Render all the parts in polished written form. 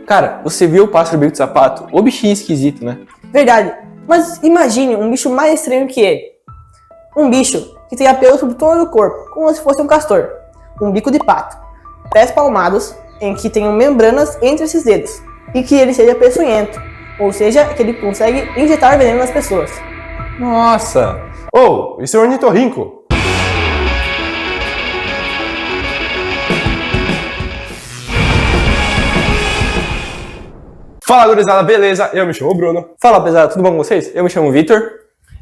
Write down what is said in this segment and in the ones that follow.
Cara, você viu o pássaro bico de sapato? O bichinho esquisito, né? Verdade, mas imagine um bicho mais estranho que ele. Um bicho que tenha pelo sobre todo o corpo, como se fosse um castor. Um bico de pato. Pés palmados, em que tenham membranas entre esses dedos. E que ele seja peçonhento, ou seja, que ele consegue injetar veneno nas pessoas. Nossa! Oh, isso é um ornitorrinco! Fala, gurizada, beleza? Eu me chamo Bruno. Fala, pesado, tudo bom com vocês? Eu me chamo Vitor.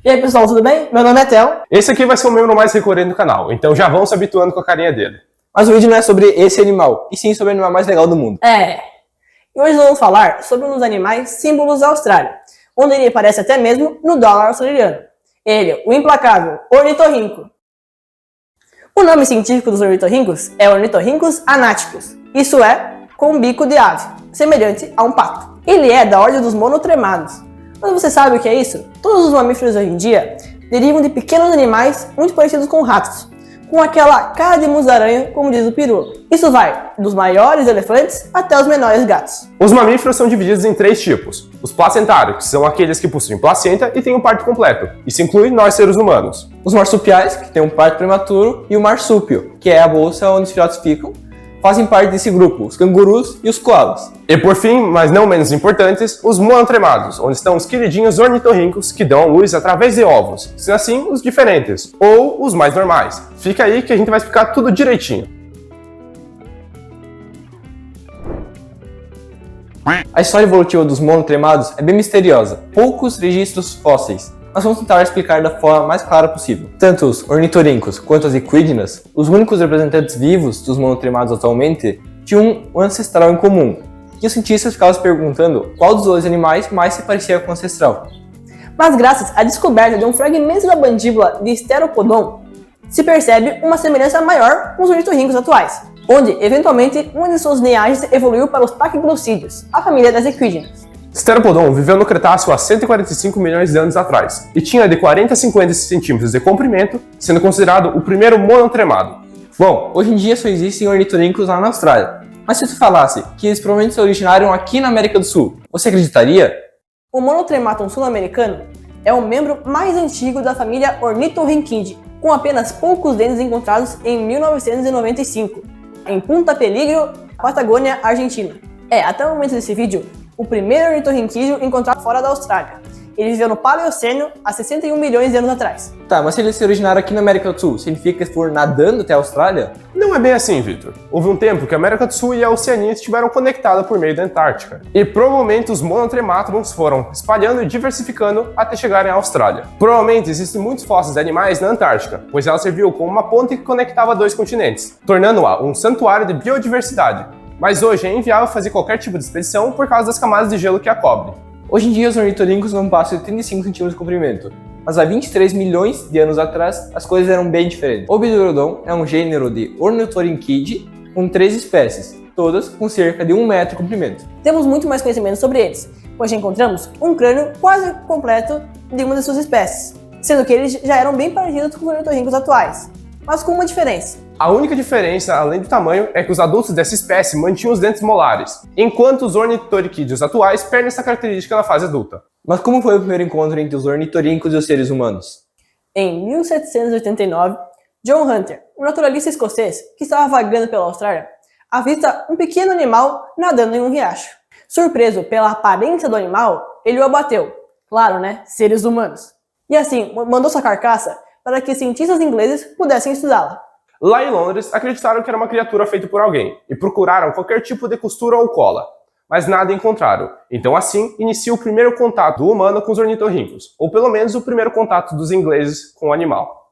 E aí pessoal, tudo bem? Meu nome é Theo. Esse aqui vai ser o membro mais recorrente do canal, então já vão se habituando com a carinha dele. Mas o vídeo não é sobre esse animal, e sim sobre o animal mais legal do mundo. E hoje nós vamos falar sobre um dos animais símbolos da Austrália, onde ele aparece até mesmo no dólar australiano. Ele, o implacável ornitorrinco. O nome científico dos ornitorrincos é Ornitorhynchus anaticus, isso é, com um bico de ave, semelhante a um pato. Ele é da ordem dos monotremados. Mas você sabe o que é isso? Todos os mamíferos hoje em dia derivam de pequenos animais muito parecidos com ratos, com aquela cara de musaraña, como diz o Pirula. Isso vai dos maiores elefantes até os menores gatos. Os mamíferos são divididos em 3 tipos. Os placentários, que são aqueles que possuem placenta e têm um parto completo. Isso inclui nós seres humanos. Os marsupiais, que têm um parto prematuro, e o marsúpio, que é a bolsa onde os filhotes ficam, fazem parte desse grupo, os cangurus e os koalas. E por fim, mas não menos importantes, os monotremados, onde estão os queridinhos ornitorrincos que dão a luz através de ovos, sendo assim os diferentes, ou os mais normais. Fica aí que a gente vai explicar tudo direitinho. A história evolutiva dos monotremados é bem misteriosa, poucos registros fósseis, mas vamos tentar explicar da forma mais clara possível. Tanto os ornitorrincos quanto as equidnas, os únicos representantes vivos dos monotremados atualmente, tinham um ancestral em comum, e os cientistas ficavam se perguntando qual dos dois animais mais se parecia com o ancestral. Mas graças à descoberta de um fragmento da mandíbula de Steropodon, se percebe uma semelhança maior com os ornitorrincos atuais, onde, eventualmente, uma de suas linhagens evoluiu para os paquiglossídeos, a família das equidnas. Steropodon viveu no Cretáceo há 145 milhões de anos atrás e tinha de 40 a 50 centímetros de comprimento, sendo considerado o primeiro monotremado. Bom, hoje em dia só existem ornitorrincos lá na Austrália, mas se tu falasse que eles provavelmente se originaram aqui na América do Sul, você acreditaria? O monotrematon sul-americano é o membro mais antigo da família Ornitorrynchidae, com apenas poucos dentes encontrados em 1995, em Punta Peligro, Patagônia, Argentina. Até o momento desse vídeo, o primeiro ornitorrinquídeo encontrado fora da Austrália. Ele viveu no Paleoceno há 61 milhões de anos atrás. Tá, mas se eles se originaram aqui na América do Sul, significa que eles foram nadando até a Austrália? Não é bem assim, Vitor. Houve um tempo que a América do Sul e a Oceania estiveram conectadas por meio da Antártica. E provavelmente os monotrematons foram espalhando e diversificando até chegarem à Austrália. Provavelmente existem muitos fósseis de animais na Antártica, pois ela serviu como uma ponte que conectava dois continentes, tornando-a um santuário de biodiversidade. Mas hoje é inviável fazer qualquer tipo de expedição por causa das camadas de gelo que a cobrem. Hoje em dia os ornitorrincos não passam de 35 centímetros de comprimento, mas há 23 milhões de anos atrás as coisas eram bem diferentes. O Bidurodon é um gênero de Ornitorrynchidae com 3 espécies, todas com cerca de 1 metro de comprimento. Temos muito mais conhecimento sobre eles, pois já encontramos um crânio quase completo de uma de suas espécies, sendo que eles já eram bem parecidos com os ornitorrincos atuais, mas com uma diferença. A única diferença, além do tamanho, é que os adultos dessa espécie mantinham os dentes molares, enquanto os ornitorrinquídeos atuais perdem essa característica na fase adulta. Mas como foi o primeiro encontro entre os ornitorrincos e os seres humanos? Em 1789, John Hunter, um naturalista escocês que estava vagando pela Austrália, avista um pequeno animal nadando em um riacho. Surpreso pela aparência do animal, ele o abateu. Claro, né? Seres humanos. E assim, mandou sua carcaça para que cientistas ingleses pudessem estudá-la. Lá em Londres, acreditaram que era uma criatura feita por alguém e procuraram qualquer tipo de costura ou cola, mas nada encontraram. Então assim, inicia o primeiro contato do humano com os ornitorrincos, ou pelo menos o primeiro contato dos ingleses com o animal.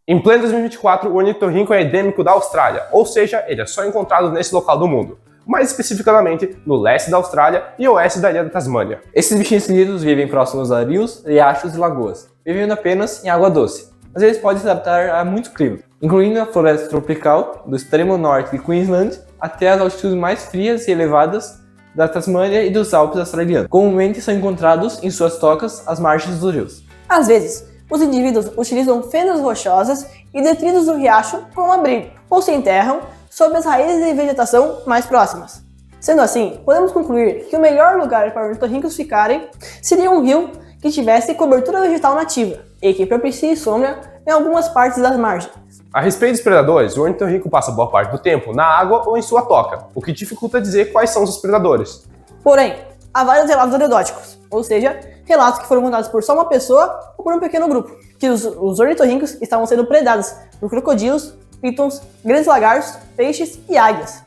Em pleno 2024, o ornitorrinco é endêmico da Austrália, ou seja, ele é só encontrado nesse local do mundo, mais especificamente no leste da Austrália e oeste da ilha da Tasmânia. Esses bichinhos lindos vivem próximos a rios, riachos e lagoas, vivendo apenas em água doce, mas eles podem se adaptar a muitos climas, incluindo a floresta tropical do extremo norte de Queensland até as altitudes mais frias e elevadas da Tasmânia e dos Alpes australianos. Comumente são encontrados em suas tocas às margens dos rios. Às vezes, Os indivíduos utilizam fendas rochosas e detritos do riacho como abrigo, ou se enterram sob as raízes de vegetação mais próximas. Sendo assim, podemos concluir que o melhor lugar para ornitorrincos ficarem seria um rio que tivesse cobertura vegetal nativa e que propicie sombra em algumas partes das margens. A respeito dos predadores, o ornitorrinco passa boa parte do tempo na água ou em sua toca, o que dificulta dizer quais são os predadores. Porém, há vários relatos anedóticos, ou seja, relatos que foram contados por só uma pessoa ou por um pequeno grupo, que os ornitorrincos estavam sendo predados por crocodilos, pitons, grandes lagartos, peixes e águias.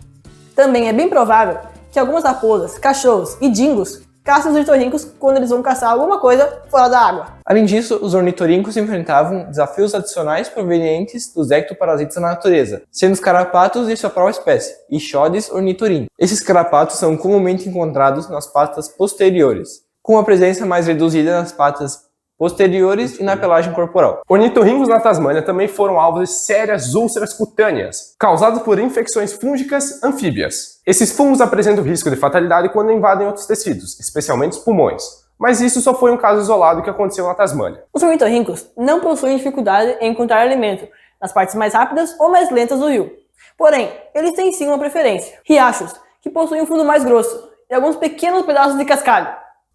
Também é bem provável que algumas raposas, cachorros e dingos caçam os ornitorrincos quando eles vão caçar alguma coisa fora da água. Além disso, os ornitorrincos enfrentavam desafios adicionais provenientes dos ectoparasitas na natureza, sendo os carrapatos de sua própria espécie, Ichodes ornitorhynchus. Esses carrapatos são comumente encontrados nas patas posteriores, com uma presença mais reduzida nas patas posteriores e na pelagem corporal. Ornitorrincos na Tasmânia também foram alvos de sérias úlceras cutâneas, causadas por infecções fúngicas anfíbias. Esses fungos apresentam risco de fatalidade quando invadem outros tecidos, especialmente os pulmões. Mas isso só foi um caso isolado que aconteceu na Tasmânia. Os ornitorrincos não possuem dificuldade em encontrar alimento nas partes mais rápidas ou mais lentas do rio. Porém, eles têm sim uma preferência: riachos, que possuem um fundo mais grosso, e alguns pequenos pedaços de cascalho.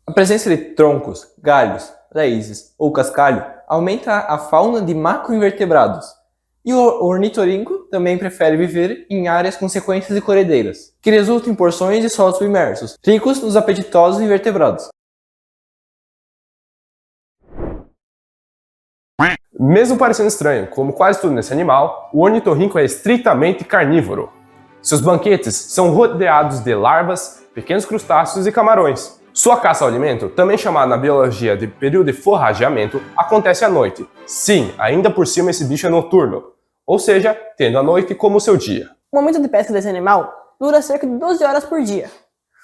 A presença de troncos, galhos, raízes ou cascalho aumenta a fauna de macroinvertebrados. E o ornitorrinco também prefere viver em áreas com sequências de corredeiras, que resultam em porções de solos submersos, ricos nos apetitosos invertebrados. Mesmo parecendo estranho, como quase tudo nesse animal, o ornitorrinco é estritamente carnívoro. Seus banquetes são rodeados de larvas, pequenos crustáceos e camarões. Sua caça ao alimento, também chamada na biologia de período de forrageamento, acontece à noite. Sim, ainda por cima esse bicho é noturno, ou seja, tendo a noite como seu dia. O momento de pesca desse animal dura cerca de 12 horas por dia,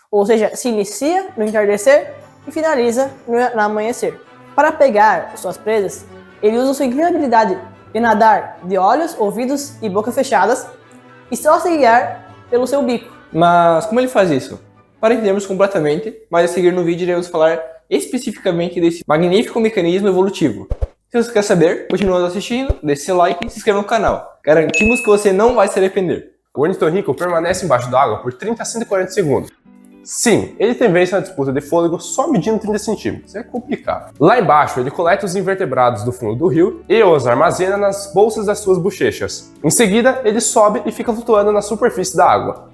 ou seja, se inicia no entardecer e finaliza no amanhecer. Para pegar suas presas, ele usa sua incrível habilidade de nadar de olhos, ouvidos e boca fechadas e só se guiar pelo seu bico. Mas como ele faz isso? Para entendermos completamente, mas a seguir no vídeo iremos falar especificamente desse magnífico mecanismo evolutivo. Se você quer saber, continuando assistindo, deixe seu like e se inscreva no canal. Garantimos que você não vai se arrepender. O ornitorrinco permanece embaixo d'água por 30 a 140 segundos. Sim, ele tem vez na disputa de fôlego só medindo 30 centímetros, é complicado. Lá embaixo, ele coleta os invertebrados do fundo do rio e os armazena nas bolsas das suas bochechas. Em seguida, ele sobe e fica flutuando na superfície da água.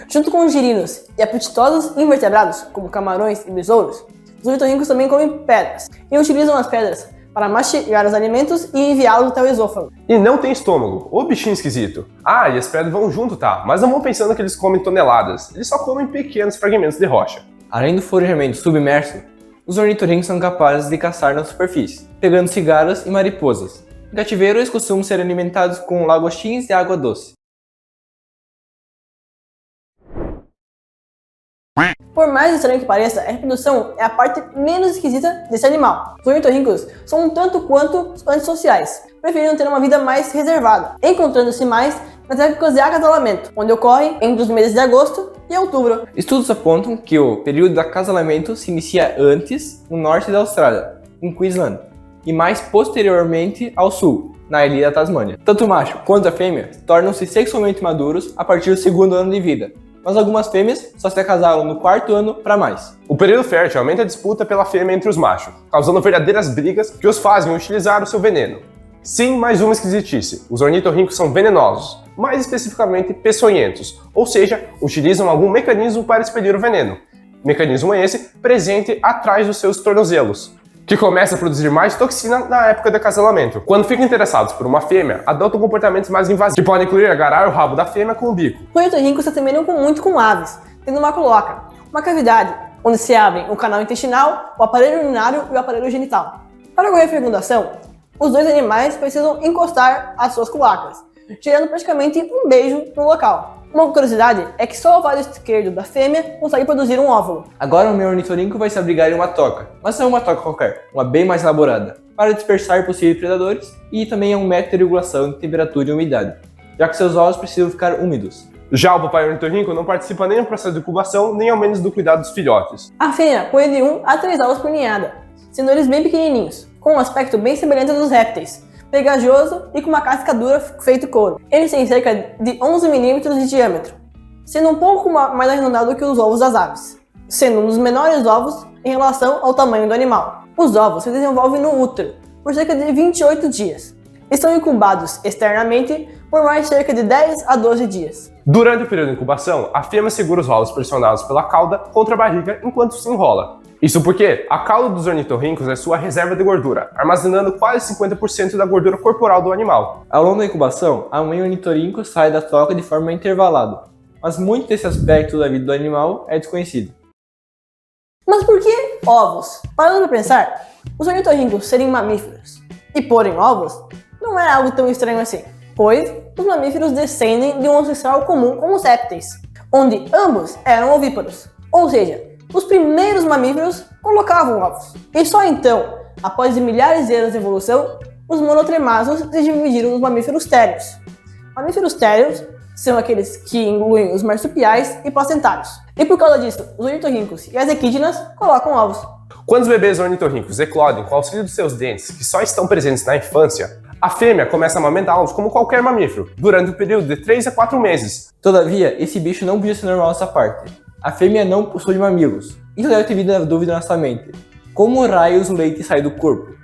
Junto com os girinos e apetitosos invertebrados, como camarões e besouros, os ornitorrincos também comem pedras e utilizam as pedras para mastigar os alimentos e enviá-los até o esôfago. E não tem estômago, ô bichinho esquisito. Ah, e as pedras vão junto, tá? Mas não vão pensando que eles comem toneladas, eles só comem pequenos fragmentos de rocha. Além do forjamento submerso, os ornitorrincos são capazes de caçar na superfície, pegando cigarras e mariposas. Em cativeiro, eles costumam ser alimentados com lagostins de água doce. Por mais estranho que pareça, a reprodução é a parte menos esquisita desse animal. Os ornitorrincos são um tanto quanto antissociais, preferindo ter uma vida mais reservada, encontrando-se mais nas épocas de acasalamento, onde ocorrem entre os meses de agosto e outubro. Estudos apontam que o período de acasalamento se inicia antes no norte da Austrália, em Queensland, e mais posteriormente ao sul, na ilha da Tasmânia. Tanto o macho quanto a fêmea tornam-se sexualmente maduros a partir do segundo ano de vida, mas algumas fêmeas só se acasalam no quarto ano para mais. O período fértil aumenta a disputa pela fêmea entre os machos, causando verdadeiras brigas que os fazem utilizar o seu veneno. Sim, mais uma esquisitice. Os ornitorrincos são venenosos, mais especificamente peçonhentos, ou seja, utilizam algum mecanismo para expelir o veneno. Mecanismo esse presente atrás dos seus tornozelos, que começa a produzir mais toxina na época de acasalamento. Quando ficam interessados por uma fêmea, adotam comportamentos mais invasivos, que podem incluir agarrar o rabo da fêmea com o bico. Os ornitorrincos se assemelham muito com aves, tendo uma cloaca, uma cavidade, onde se abrem o canal intestinal, o aparelho urinário e o aparelho genital. Para ocorrer fecundação, os dois animais precisam encostar as suas cloacas, gerando praticamente um beijo no local. Uma curiosidade é que só o ovário esquerdo da fêmea consegue produzir um óvulo. Agora o meu ornitorrinco vai se abrigar em uma toca, mas não uma toca qualquer, uma bem mais elaborada, para dispersar possíveis predadores e também é um método de regulação de temperatura e umidade, já que seus ovos precisam ficar úmidos. Já o papai ornitorrinco não participa nem no processo de incubação, nem ao menos do cuidado dos filhotes. A fêmea põe de 1 a 3 ovos por ninhada, sendo eles bem pequenininhos, com um aspecto bem semelhante ao dos répteis, pegajoso e com uma casca dura feito couro. Eles têm cerca de 11 milímetros de diâmetro, sendo um pouco mais arredondado que os ovos das aves, sendo um dos menores ovos em relação ao tamanho do animal. Os ovos se desenvolvem no útero por cerca de 28 dias e são incubados externamente por mais cerca de 10 a 12 dias. Durante o período de incubação, a fêmea segura os ovos pressionados pela cauda contra a barriga enquanto se enrola. Isso porque a cauda dos ornitorrincos é sua reserva de gordura, armazenando quase 50% da gordura corporal do animal. Ao longo da incubação, a mãe ornitorrinco sai da toca de forma intervalada, mas muito desse aspecto da vida do animal é desconhecido. Mas por que ovos? Parando para pensar, os ornitorrincos serem mamíferos e porem ovos não é algo tão estranho assim, pois os mamíferos descendem de um ancestral comum com os répteis, onde ambos eram ovíparos, ou seja, os primeiros mamíferos colocavam ovos. E só então, após milhares de anos de evolução, os monotrematos se dividiram nos mamíferos térreos. Mamíferos térreos são aqueles que incluem os marsupiais e placentários. E por causa disso, os ornitorrincos e as equídenas colocam ovos. Quando os bebês ornitorrincos eclodem com o auxílio dos seus dentes, que só estão presentes na infância, a fêmea começa a amamentá-los como qualquer mamífero, durante o período de 3 a 4 meses. Todavia, esse bicho não podia ser normal nessa parte. A fêmea não possui mamilos. Isso deve ter vindo a dúvida na sua mente. Como raios o leite sai do corpo?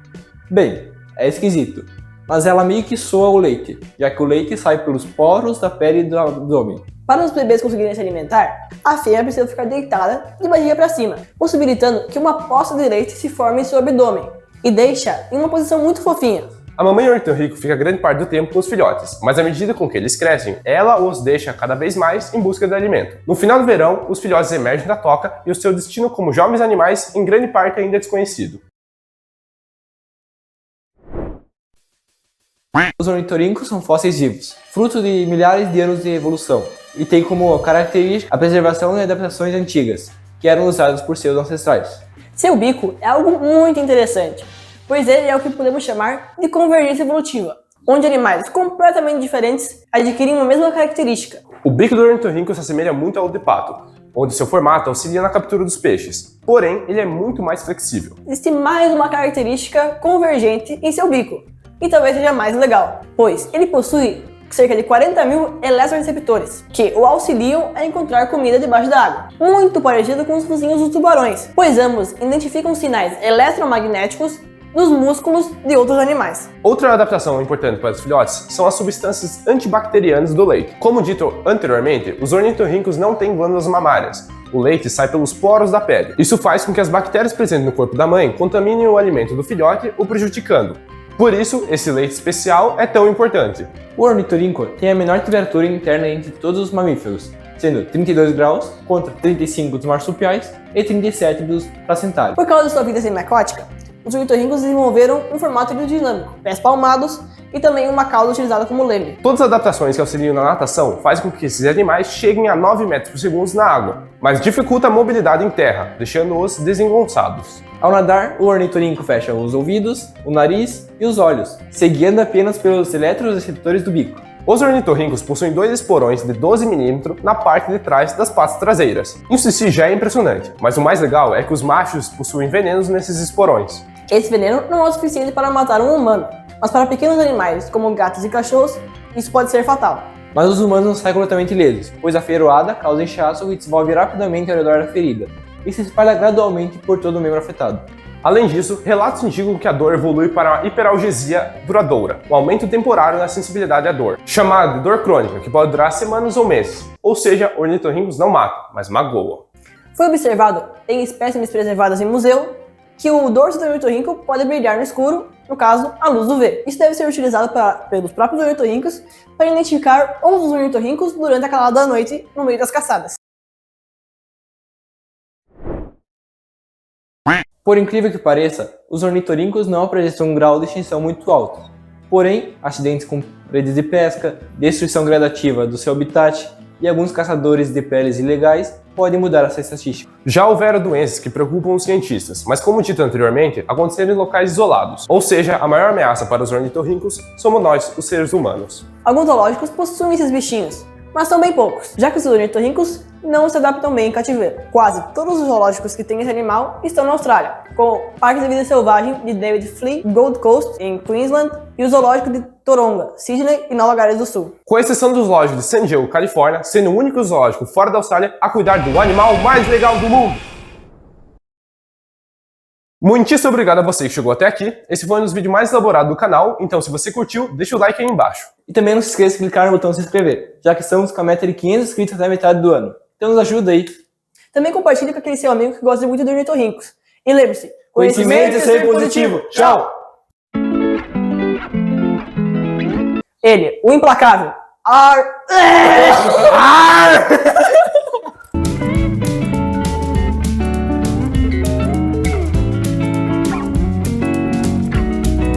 Bem, é esquisito, mas ela meio que soa o leite, já que o leite sai pelos poros da pele do abdômen. Para os bebês conseguirem se alimentar, a fêmea precisa ficar deitada de barriga para cima, possibilitando que uma poça de leite se forme em seu abdômen e deixa em uma posição muito fofinha. A mamãe ornitorrinco fica grande parte do tempo com os filhotes, mas à medida com que eles crescem, ela os deixa cada vez mais em busca de alimento. No final do verão, os filhotes emergem da toca e o seu destino como jovens animais, em grande parte ainda é desconhecido. Os ornitorrincos são fósseis vivos, fruto de milhares de anos de evolução, e têm como característica a preservação e adaptações antigas, que eram usadas por seus ancestrais. Seu bico é algo muito interessante, pois ele é o que podemos chamar de convergência evolutiva, onde animais completamente diferentes adquirem uma mesma característica. O bico do ornitorrinco se assemelha muito ao de pato, onde seu formato auxilia na captura dos peixes, porém ele é muito mais flexível. Existe mais uma característica convergente em seu bico, e talvez seja mais legal, pois ele possui cerca de 40 mil eletroreceptores, que o auxiliam a encontrar comida debaixo da água, muito parecido com os focinhos dos tubarões, pois ambos identificam sinais eletromagnéticos nos músculos de outros animais. Outra adaptação importante para os filhotes são as substâncias antibacterianas do leite. Como dito anteriormente, os ornitorrincos não têm glândulas mamárias. O leite sai pelos poros da pele. Isso faz com que as bactérias presentes no corpo da mãe contaminem o alimento do filhote, o prejudicando. Por isso, esse leite especial é tão importante. O ornitorrinco tem a menor temperatura interna entre todos os mamíferos, sendo 32 graus contra 35 dos marsupiais e 37 dos placentários. Por causa de sua vida semiacótica, os ornitorrincos desenvolveram um formato hidrodinâmico, pés palmados e também uma cauda utilizada como leme. Todas as adaptações que auxiliam na natação fazem com que esses animais cheguem a 9 metros por segundo na água, mas dificulta a mobilidade em terra, deixando-os desengonçados. Ao nadar, o ornitorrinco fecha os ouvidos, o nariz e os olhos, se guiando apenas pelos eletroreceptores do bico. Os ornitorrincos possuem 2 esporões de 12 mm na parte de trás das patas traseiras. Isso em si já é impressionante, mas o mais legal é que os machos possuem venenos nesses esporões. Esse veneno não é o suficiente para matar um humano, mas para pequenos animais, como gatos e cachorros, isso pode ser fatal. Mas os humanos não saem completamente ilesos, pois a ferroada causa inchaço e desenvolve rapidamente ao redor da ferida, e se espalha gradualmente por todo o membro afetado. Além disso, relatos indicam que a dor evolui para uma hiperalgesia duradoura, um aumento temporário na sensibilidade à dor, chamada de dor crônica, que pode durar semanas ou meses. Ou seja, ornitorrincos não matam, mas magoam. Foi observado em espécimes preservadas em museu que o dorso do ornitorrinco pode brilhar no escuro, no caso, a luz UV. Isso deve ser utilizado pelos próprios ornitorrincos para identificar outros ornitorrincos durante a calada da noite no meio das caçadas. Por incrível que pareça, os ornitorrincos não apresentam um grau de extinção muito alto. Porém, acidentes com redes de pesca, destruição gradativa do seu habitat e alguns caçadores de peles ilegais podem mudar essa estatística. Já houveram doenças que preocupam os cientistas, mas como dito anteriormente, aconteceram em locais isolados. Ou seja, a maior ameaça para os ornitorrincos somos nós, os seres humanos. Alguns zoológicos possuem esses bichinhos, mas são bem poucos, já que os ornitorrincos não se adaptam bem em cativeiro. Quase todos os zoológicos que têm esse animal estão na Austrália, como o Parque de Vida Selvagem de David Flea, Gold Coast, em Queensland, e o Zoológico de Taronga, Sydney e Nova Gales do Sul. Com exceção do zoológico de San Diego, Califórnia, sendo o único zoológico fora da Austrália a cuidar do animal mais legal do mundo. Muitíssimo obrigado a você que chegou até aqui. Esse foi um dos vídeos mais elaborados do canal, então se você curtiu, deixa o like aí embaixo. E também não se esqueça de clicar no botão se inscrever, já que estamos com a meta de 500 inscritos até a metade do ano. Então nos ajuda aí. Também compartilhe com aquele seu amigo que gosta muito de ornitorrincos. E lembre-se, Conhecimento é sempre positivo. Tchau! Ele, o implacável. Ar...